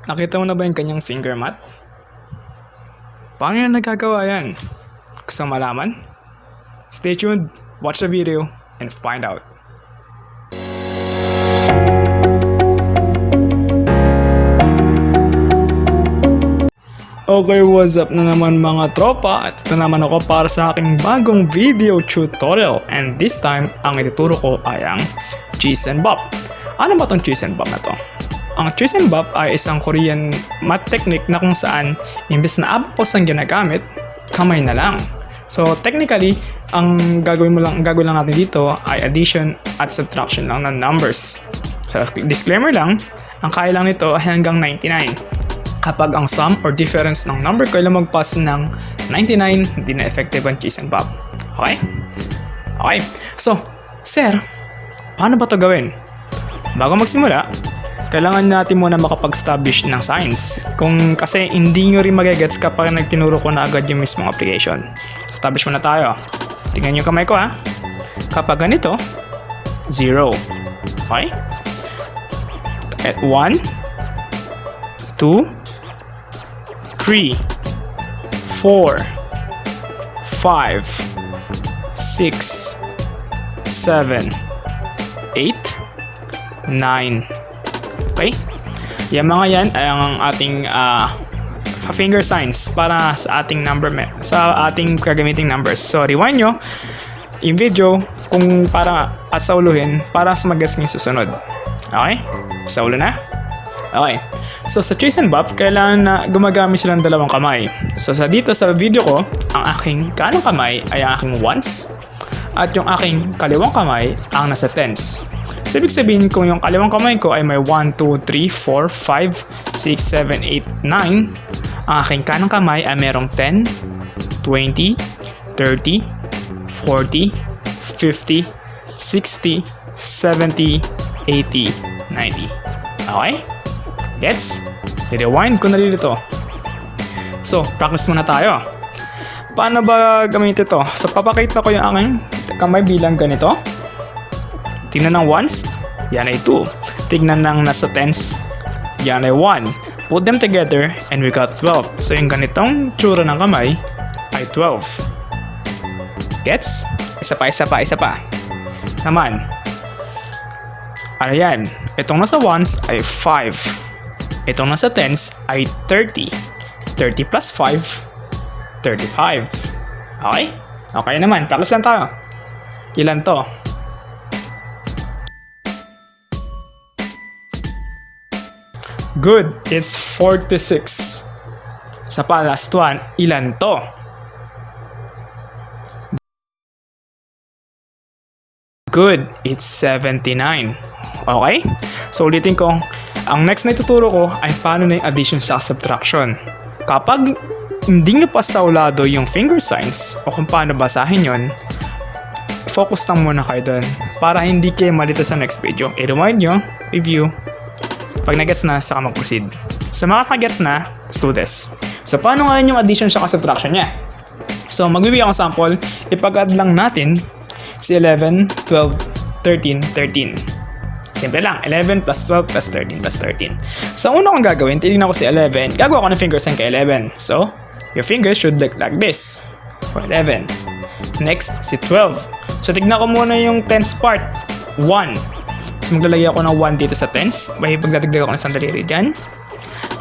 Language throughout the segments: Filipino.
Nakita mo na ba yung kanyang finger mat? Paano na nagagawa yan? Gusto malaman? Stay tuned, watch the video, and find out. Okay, what's up na naman mga tropa? At ito naman ako para sa aking bagong video tutorial. And this time, ang ituturo ko ay ang Chisenbop. Ano ba tong Chisenbop na to? Ang Chisenbop ay isang Korean mat technique na kung saan imbes na abacus ang ginagamit, kamay na lang. So technically, ang gagawin lang natin dito ay addition at subtraction lang ng numbers. So disclaimer lang, ang kaya lang nito ay hanggang 99. Kapag ang sum or difference ng number ko ay lumagpas ng 99, hindi na effective ang Chisenbop. Okay? Okay. So, sir, paano ba ito gawin? Bago magsimula, kailangan natin muna makapag-establish ng signs. Kasi hindi nyo rin magagets kapag nagtinuro ko na agad yung mismong application. Establish muna tayo. Tingnan yung kamay ko ha. Kapag ganito, 0. Okay? At 1, 2, 3, 4, 5, 6, 7, 8, 9. Okay? Yung mga yan ay ang ating finger signs para sa ating sa ating gagamiting numbers. So rewind nyo yung video kung para at sauluhin para sa mag-guess ng susunod. Okay? Saulo na? Okay. So sa Chisenbop, kailangan na gumagamit silang dalawang kamay. So dito sa video ko, ang aking kanang kamay ay ang aking ones at yung aking kaliwang kamay ang nasa tens. So ibig sabihin kung yung kaliwang kamay ko ay may 1, 2, 3, 4, 5, 6, 7, 8, 9, ang aking kanang kamay ay merong 10, 20, 30, 40, 50, 60, 70, 80, 90. Okay? Gets? I-rewind ko na rin ito. So, practice muna tayo. Paano ba gamitin ito? So, papakita ko yung aking kamay bilang ganito. Tingnan ng ones, yan ay 2. Tingnan ng nasa tens, yan ay 1. Put them together and we got 12. So, yung ganitong tsura ng kamay ay 12. Gets? Isa pa. Naman. Ano yan? Itong nasa ones ay 5. Itong nasa tens ay 30. 30 plus 5, 35. Okay? Okay naman. Practice lang tayo. Ilan to? Good. It's 46. Sa pa, last one. Ilan to? Good. It's 79. Okay? So ulitin ko. Ang next na ituturo ko ay paano na yung addition sa subtraction. Kapag hindi nyo pa saulado yung finger signs o kung paano basahin yon, focus lang muna kayo doon para hindi kayo malito sa next video. I-rewind nyo, review. Pag nagets na, saka mag-proceed. Sa mga nagets na, let's do this. So paano ngayon yung addition sa subtraction niya? So magbibigay akong sample, ipag-add lang natin si 11, 12, 13, 13. Simple lang, 11 plus 12 plus 13 plus 13. So, ang una kong gagawin, titignan ko si 11. Gagawa ko ng finger sign kay 11. So, your fingers should look like this. For 11. Next, si 12. So, tignan ko muna yung tens part. 1. So, maglalagay ako ng 1 dito sa tens. Magdadagdag ako ng isang daliri dyan.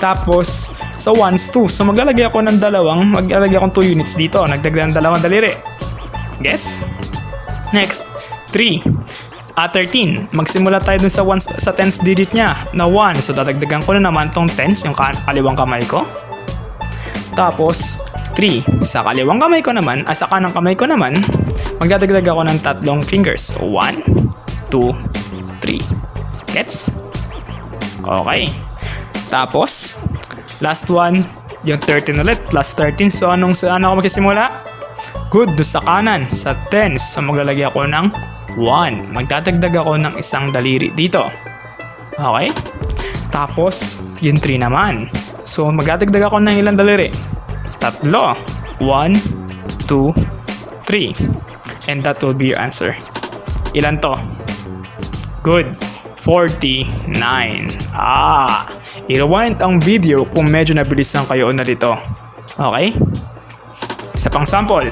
Tapos, sa ones, 2. So, maglalagay ako ng 2 units dito. Nagdagdag ng 2 daliri. Gets? Next, 3. 13. Magsimula tayo dun sa tens digit niya na 1. So, dadagdagan ko na naman tong tens, yung kaliwang kamay ko. Tapos, 3. Sa kaliwang kamay ko naman, sa kanang kamay ko naman, magdadagdag ako ng 3 fingers. So, 1, 2, 3. Gets? Okay. Tapos, last one, yung 13 ulit, plus 13. So, saan ako magsisimula? Good, doon sa kanan, sa tens. So, maglalagay ako ng 1. Magdadagdag ako ng isang daliri dito. Okay? Tapos, yung 3 naman. So, magdadagdag ako ng ilang daliri? 3. 1, 2, 3. And that will be your answer. Ilan to? Good. 49. I-rewind ang video kung medyo nabilisan kayo na dito. Okay? Isa pang sample.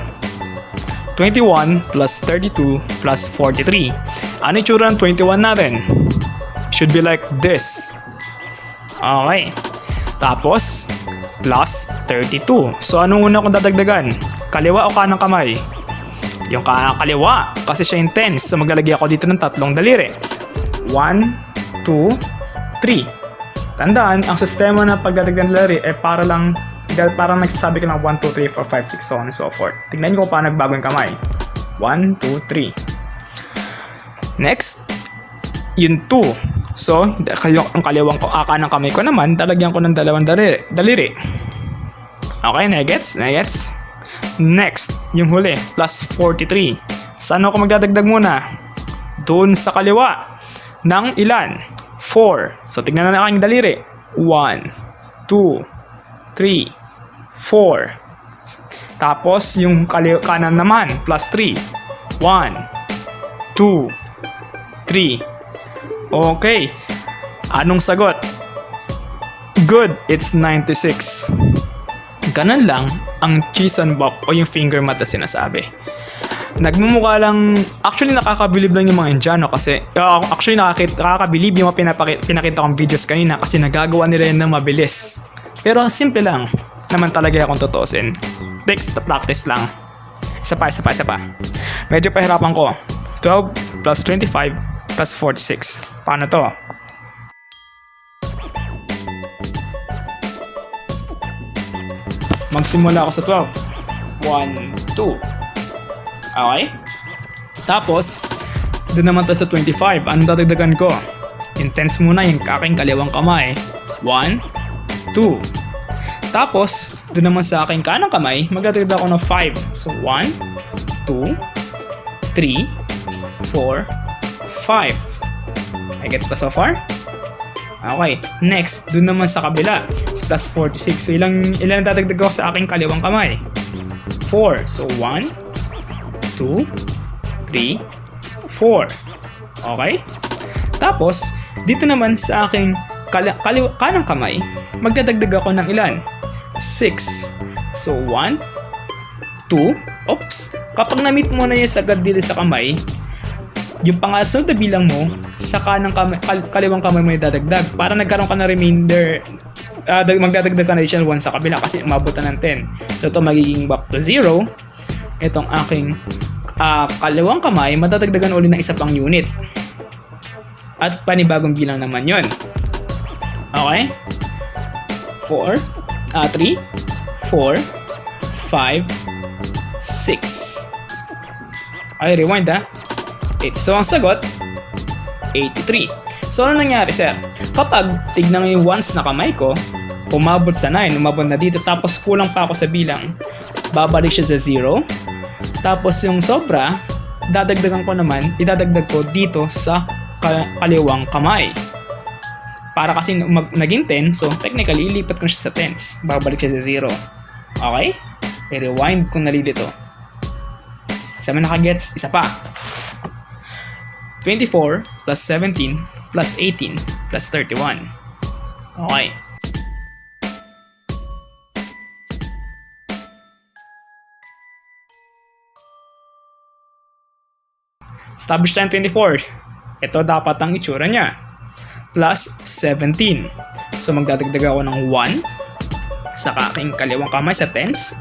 21 plus 32 plus 43. Ano yung tsura ng 21 natin? Should be like this. Okay. Tapos, plus 32. So, anong una kong dadagdagan? Kaliwa o kanang kamay? Yung kaliwa. Kasi siya yung 10. So, maglalagay ako dito ng tatlong daliri. 1, 2, 3. Tandaan, ang sistema ng pagdadagdag ng daliri ay parang nagsasabi ka ng 1, 2, 3, 4, 5, 6, so on and so forth. Tignan nyo kung paano nagbago yung kamay. 1, 2, 3. Next, yung 2. So, ang kaliwang kanang kamay ko naman, talagyan ko ng dalawang daliri. Okay, negets? Next, yung huli, plus 43. Saan ako magdadagdag muna? Doon sa kaliwa. Ng ilan? 4. So, tignan na aking daliri. 1, 2, 3, 4. Tapos, yung kanan naman, plus 3. 1, 2, 3. Okay. Anong sagot? Good, it's 96. Ganun lang ang Chisenbop o yung finger mat na sinasabi. Nagmumukha lang, actually nakakabilib lang yung mga Indiano kasi actually nakakabilib yung mga pinakita kong videos kanina kasi nagagawa nila yun ng mabilis. Pero simple lang naman talaga kung tutusin. Takes the practice lang. Isa pa. Medyo pahirapan ko. 12 plus 25 plus 46. Paano to? Magsimula ako sa 12. 1, 2. Okay? Tapos, doon naman tayo sa 25. Anong dadagdagan ko? Intense muna yung aking kaliwang kamay. 1, 2. Tapos, doon naman sa aking kanang kamay, magdadagdag ako ng 5. So, 1, 2, 3, 4, 5. I gets pa so far? Okay. Next, doon naman sa kabila. It's plus 46. So, ilan dadagdag ako sa aking kaliwang kamay? 4. So, 1, 2, 3, 4. Okay? Tapos, dito naman sa aking kanang kamay, magdadagdag ako ng ilan? 6. So, 1, 2, oops. Kapag na-meet mo na yung sagad dito sa kamay, yung pangasunod na bilang mo, sa kaliwang kamay mo idadagdag. Para nagkaroon ka na remainder, magdadagdag ka na additional 1 sa kabila kasi umabot na ng 10. So, ito magiging back to 0. Itong aking kaliwang kamay, madadagdagan ulit ng isa pang unit. At panibagong bilang naman yon. Okay? 3, 4, 5, 6. Okay, rewind ha. 8. So, ang sagot, 83. So, ano nangyari, sir? Kapag tignan yung ones na kamay ko, umabot sa 9, umabot na dito, tapos kulang pa ako sa bilang, babalik siya sa 0. Tapos yung sobra, idadagdag ko dito sa kaliwang kamay. Para kasi naging 10, so technically, ilipat ko siya sa tens. Babalik siya sa 0. Okay? I-rewind ko na dito. Sa mga nakagets, isa pa. 24 plus 17 plus 18 plus 31. Okay. Establish time 24. Ito dapat ang itsura niya. Plus 17. So magdadagdag ako ng 1 sa aking kaliwang kamay sa tens.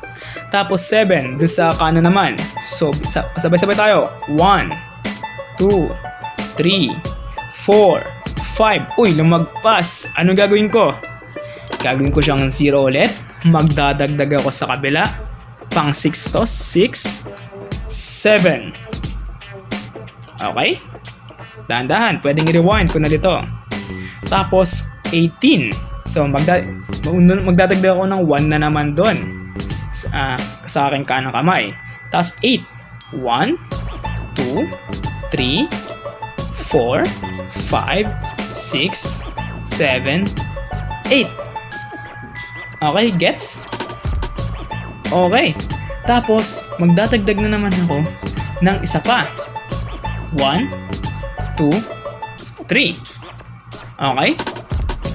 Tapos 7 doon sa kanan naman. So sabay-sabay tayo. 1, 2, 3, 4, 5. Uy, lumagpas. Anong gagawin ko? Gagawin ko siyang 0 ulit. Magdadagdag ako sa kabila. Pang 6 to. 6, 7. Okay? Dahan-dahan. Pwedeng i-rewind ko na dito. Tapos, 18. So, magdadagdag ako ng 1 na naman doon. Sa aking kanang kamay. Tapos, 8. 1, 2, 3, 4, 5, 6, 7, 8. Okay, gets? Okay. Tapos, magdadagdag na naman ako ng isa pa. 1, 2, 3. Okay?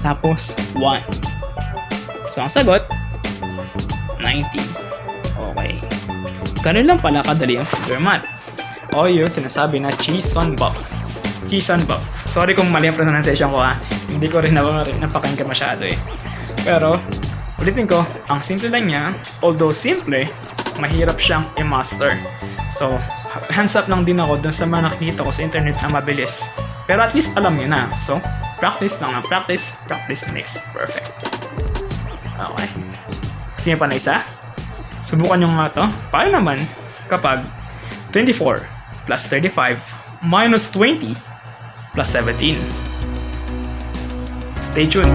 Tapos 1. So, ang sagot, 90. Okay. Ganun lang pala kadali ang figure math. O yun, sinasabi na Chisenbop. Chisenbop. Sorry kung mali ang pronunciation ko ha. Hindi ko rin napakinggan masyado eh. Pero, ulitin ko, ang simple lang niya, although simple, mahirap siyang i-master. So, hands up lang din ako dun sa mga nakikita ko sa internet na mabilis. Pero at least alam niyo na. So, practice lang na practice. Practice makes perfect. Okay. Gusto niyo pa na isa? Subukan nyo nga to. Paano naman kapag 24 plus 35 minus 20 plus 17? Stay tuned.